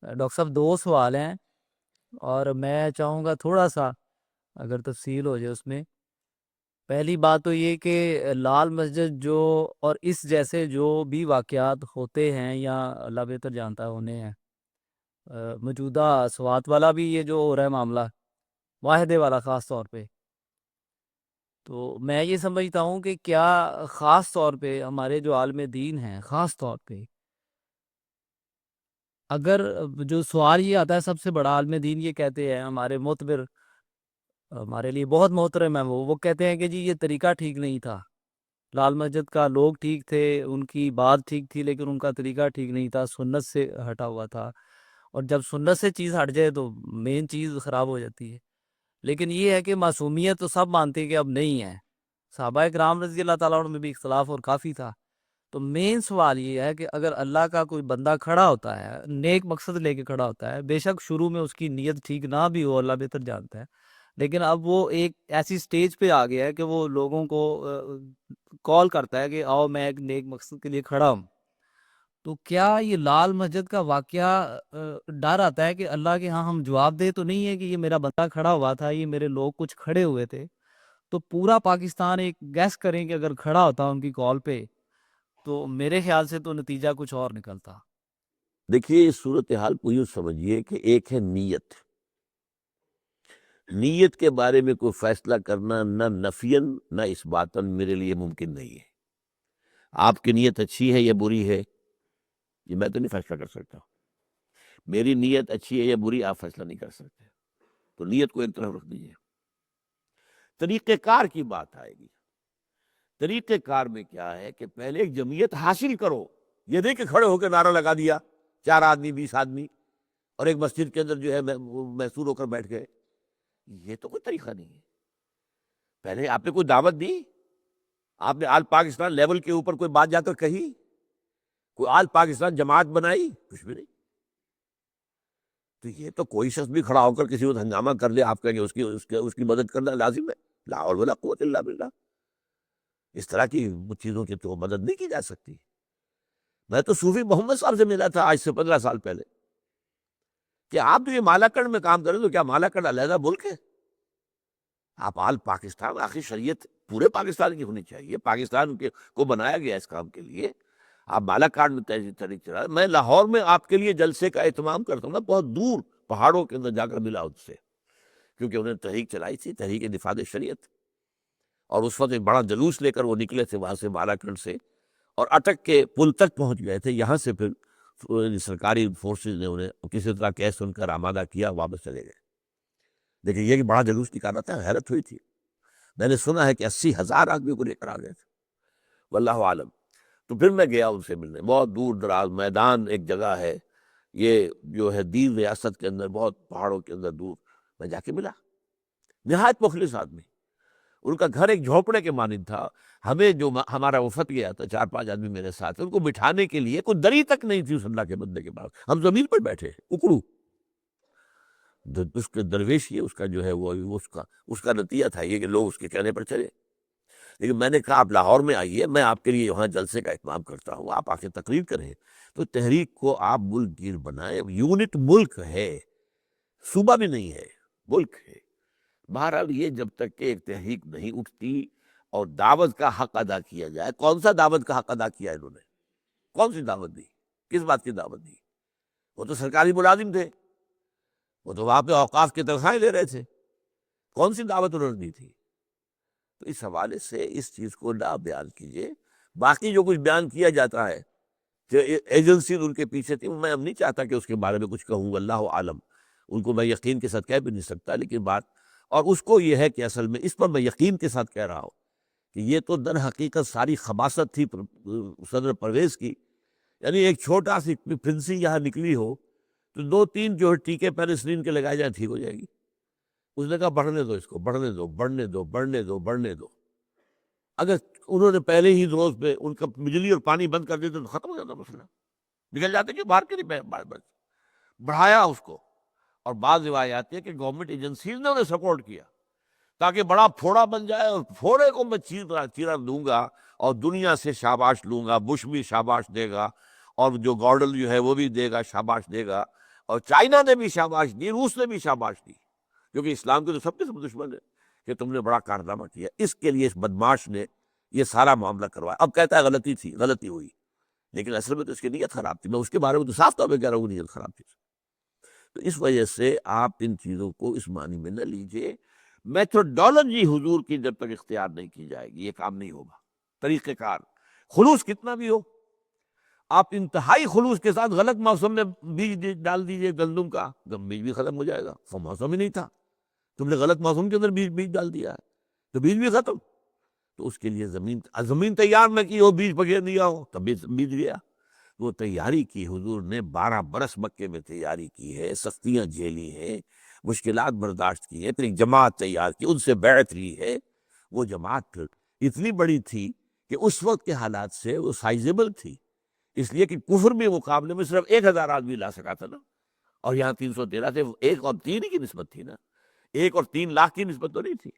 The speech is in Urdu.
ڈاکٹر صاحب 2 سوال ہیں، اور میں چاہوں گا تھوڑا سا اگر تفصیل ہو جائے اس میں۔ پہلی بات تو یہ کہ لال مسجد جو اور اس جیسے جو بھی واقعات ہوتے ہیں یا اللہ بہتر جانتا ہے ہونے ہیں، موجودہ سوات والا بھی یہ جو ہو رہا ہے معاملہ، معاہدے والا خاص طور پہ، تو میں یہ سمجھتا ہوں کہ کیا خاص طور پہ ہمارے جو عالم دین ہیں، خاص طور پہ اگر جو سوال یہ آتا ہے، سب سے بڑا عالم دین یہ کہتے ہیں ہمارے معتبر، ہمارے لیے بہت محترم ہے، وہ کہتے ہیں کہ جی یہ طریقہ ٹھیک نہیں تھا، لال مسجد کا لوگ ٹھیک تھے، ان کی بات ٹھیک تھی، لیکن ان کا طریقہ ٹھیک نہیں تھا، سنت سے ہٹا ہوا تھا، اور جب سنت سے چیز ہٹ جائے تو مین چیز خراب ہو جاتی ہے۔ لیکن یہ ہے کہ معصومیت تو سب مانتے ہیں کہ اب نہیں ہے، صحابہ کرام رضی اللہ تعالیٰ عنہ میں بھی اختلاف اور کافی تھا۔ تو مین سوال یہ ہے کہ اگر اللہ کا کوئی بندہ کھڑا ہوتا ہے، نیک مقصد لے کے کھڑا ہوتا ہے، بے شک شروع میں اس کی نیت ٹھیک نہ بھی ہو، اللہ بہتر جانتا ہے، لیکن اب وہ ایک ایسی سٹیج پہ آ گیا ہے کہ وہ لوگوں کو کال کرتا ہے کہ آؤ میں ایک نیک مقصد کے لیے کھڑا ہوں، تو کیا یہ لال مسجد کا واقعہ ڈر آتا ہے کہ اللہ کے ہاں ہم جواب دے تو نہیں ہے کہ یہ میرا بندہ کھڑا ہوا تھا، یہ میرے لوگ کچھ کھڑے ہوئے تھے، تو پورا پاکستان ایک گیس کریں کہ اگر کھڑا ہوتا ان کی کال پہ تو میرے خیال سے تو نتیجہ کچھ اور نکلتا۔ دیکھیے اس صورتحال کو یوں سمجھیے کہ ایک ہے نیت، نیت کے بارے میں کوئی فیصلہ کرنا نہ نفین نہ اثباتاً میرے لیے ممکن نہیں ہے۔ آپ کی نیت اچھی ہے یا بری ہے یہ میں تو نہیں فیصلہ کر سکتا، میری نیت اچھی ہے یا بری آپ فیصلہ نہیں کر سکتے، تو نیت کو ایک طرف رکھ دیجیے۔ طریقہ کار کی بات آئے گی، طریقہ کار میں کیا ہے کہ پہلے ایک جمعیت حاصل کرو، یہ نہیں کہ کھڑے ہو کے نعرہ لگا دیا 4 آدمی 20 آدمی اور ایک مسجد کے اندر جو ہے محصور ہو کر بیٹھ گئے، یہ تو کوئی طریقہ نہیں ہے۔ پہلے آپ نے کوئی دعوت دی، آپ نے آل پاکستان لیول کے اوپر کوئی بات جا کر کہی، کوئی آل پاکستان جماعت بنائی، کچھ بھی نہیں۔ تو یہ تو کوئی شخص بھی کھڑا ہو کر کسی وقت ہنگامہ کر لے، آپ کہیں گے اس کی مدد کرنا لازم ہے، لا حول ولا قوت الا باللہ۔ اس طرح کی چیزوں کی تو مدد نہیں کی جا سکتی۔ میں تو صوفی محمد صاحب سے ملا تھا آج سے 15 سال پہلے کہ آپ جو یہ مالاکنڈ میں کام کریں تو کیا مالاکنڈ علیحدہ ملک ہے؟ آپ آل پاکستان، آخر شریعت پورے پاکستان کی ہونی چاہیے، پاکستان کو بنایا گیا اس کام کے لیے، آپ مالاکنڈ میں تحریک چلا۔ میں لاہور میں آپ کے لیے جلسے کا اہتمام کرتا ہوں نا، بہت دور پہاڑوں کے اندر جا کر ملا ان سے، کیونکہ انہوں نے تحریک چلائی تھی، تحریک دفاع شریعت، اور اس وقت ایک بڑا جلوس لے کر وہ نکلے تھے وہاں سے مالاکنڈ سے، اور اٹک کے پل تک پہنچ گئے تھے، یہاں سے پھر سرکاری فورسز نے انہیں کسی طرح کیس سن کر آمادہ کیا، واپس چلے گئے۔ لیکن یہ کہ بڑا جلوس نکالا تھا، حیرت ہوئی تھی۔ میں نے سنا ہے کہ 80,000 آدمی کو لے کر آ گئے تھے، واللہ عالم۔ تو پھر میں گیا ان سے ملنے، بہت دور دراز میدان ایک جگہ ہے، یہ جو ہے دیر ریاست کے اندر بہت پہاڑوں کے اندر دور، میں جا کے ملا، نہایت مخلص آدمی، ان کا گھر ایک جھونپڑے کے مانند تھا۔ ہمیں جو ہمارا وفد گیا تھا 4-5 آدمی میرے ساتھ، ان کو بٹھانے کے لیے کوئی دری تک نہیں تھی اس اللہ کے بندے کے پاس، ہم زمین پر بیٹھے اکڑو۔ اس کے درویش یہ اس کا جو ہے وہ اس کا نتیجہ تھا یہ کہ لوگ اس کے کہنے پر چلے۔ لیکن میں نے کہا آپ لاہور میں آئیے، میں آپ کے لیے وہاں جلسے کا اہتمام کرتا ہوں، آپ آ کے تقریر کریں۔ تو تحریک کو آپ ملک گیر بنائیں، یونٹ ملک ہے، صوبہ بھی نہیں ہے، ملک ہے۔ بہرحال یہ جب تک کہ ایک تحریک نہیں اٹھتی اور دعوت کا حق ادا کیا جائے، کون سا دعوت کا حق ادا کیا انہوں نے؟ کون سی دعوت دی؟ کس بات کی دعوت دی؟ وہ تو سرکاری ملازم تھے، وہ تو وہاں پہ اوقاف کی تنخواہیں لے رہے تھے، کون سی دعوت انہوں نے دی تھی؟ تو اس حوالے سے اس چیز کو نہ بیان کیجیے۔ باقی جو کچھ بیان کیا جاتا ہے جو ایجنسیز ان کے پیچھے تھی، میں اب نہیں چاہتا کہ اس کے بارے میں کچھ کہوں، اللہ عالم، ان کو میں یقین کے ساتھ کہہ بھی نہیں سکتا، لیکن بات اور اس کو یہ ہے کہ اصل میں اس پر میں یقین کے ساتھ کہہ رہا ہوں کہ یہ تو در حقیقت ساری خباثت تھی صدر پرویز کی، یعنی ایک چھوٹا سی پھنسی یہاں نکلی ہو تو 2-3 جو ٹیکے پیرسلین کے لگائے جائیں ٹھیک ہو جائے گی۔ اس نے کہا بڑھنے دو اس کو، بڑھنے دو، بڑھنے دو، بڑھنے دو، بڑھنے دو۔ اگر انہوں نے پہلے ہی روز پہ ان کا بجلی اور پانی بند کر دیتے تو ختم ہو جاتا مسئلہ، نکل جاتے کہ باہر کے نہیں، بڑھایا اس کو۔ اور بعض روایات ہے کہ گورنمنٹ ایجنسیز نے انہیں سپورٹ کیا تاکہ بڑا پھوڑا بن جائے، اور پھوڑے کو میں چیرا دوں گا اور دنیا سے شاباش لوں گا، بش بھی شاباش دے گا، اور جو گارڈل جو ہے وہ بھی دے گا، شاباش دے گا، اور چائنا نے بھی شاباش دی، روس نے بھی شاباش دی، کیونکہ اسلام کے تو سب کے سب دشمن ہے کہ تم نے بڑا کارنامہ کیا، اس کے لیے اس بدماش نے یہ سارا معاملہ کروایا۔ اب کہتا ہے غلطی تھی، غلطی ہوئی، لیکن اصل میں تو اس کی نیت خراب تھی، میں اس کے بارے میں تو صاف طور پہ کہہ رہا ہوں نیت خراب تھی۔ تو اس وجہ سے آپ ان چیزوں کو اس معنی میں نہ لیجئے۔ میتھوڈالوجی حضور کی جب تک اختیار نہیں کی جائے گی یہ کام نہیں ہوگا۔ طریقہ کار خلوص کتنا بھی ہو، آپ انتہائی خلوص کے ساتھ غلط موسم میں بیج ڈال دیجئے گندم کا، بیج بھی ختم ہو جائے گا، وہ موسم ہی نہیں تھا، تم نے غلط موسم کے اندر بیج ڈال دیا ہے تو بیج بھی ختم۔ تو اس کے لیے زمین تیار نہ کی ہو، بیج پکڑ دیا ہو تب بیج گیا۔ وہ تیاری کی حضور نے 12 برس مکے میں تیاری کی ہے، سختیاں جھیلی ہیں، مشکلات برداشت کی ہے، پھر ایک جماعت تیار کی، ان سے بیعت لی ہے۔ وہ جماعت پھر اتنی بڑی تھی کہ اس وقت کے حالات سے وہ سائزیبل تھی، اس لیے کہ کفر میں مقابلے میں صرف 1000 آدمی لا سکا تھا نا، اور یہاں 313 تھے، 1 اور 3 کی نسبت تھی نا، 1 اور 3 لاکھ کی نسبت تو نہیں تھی۔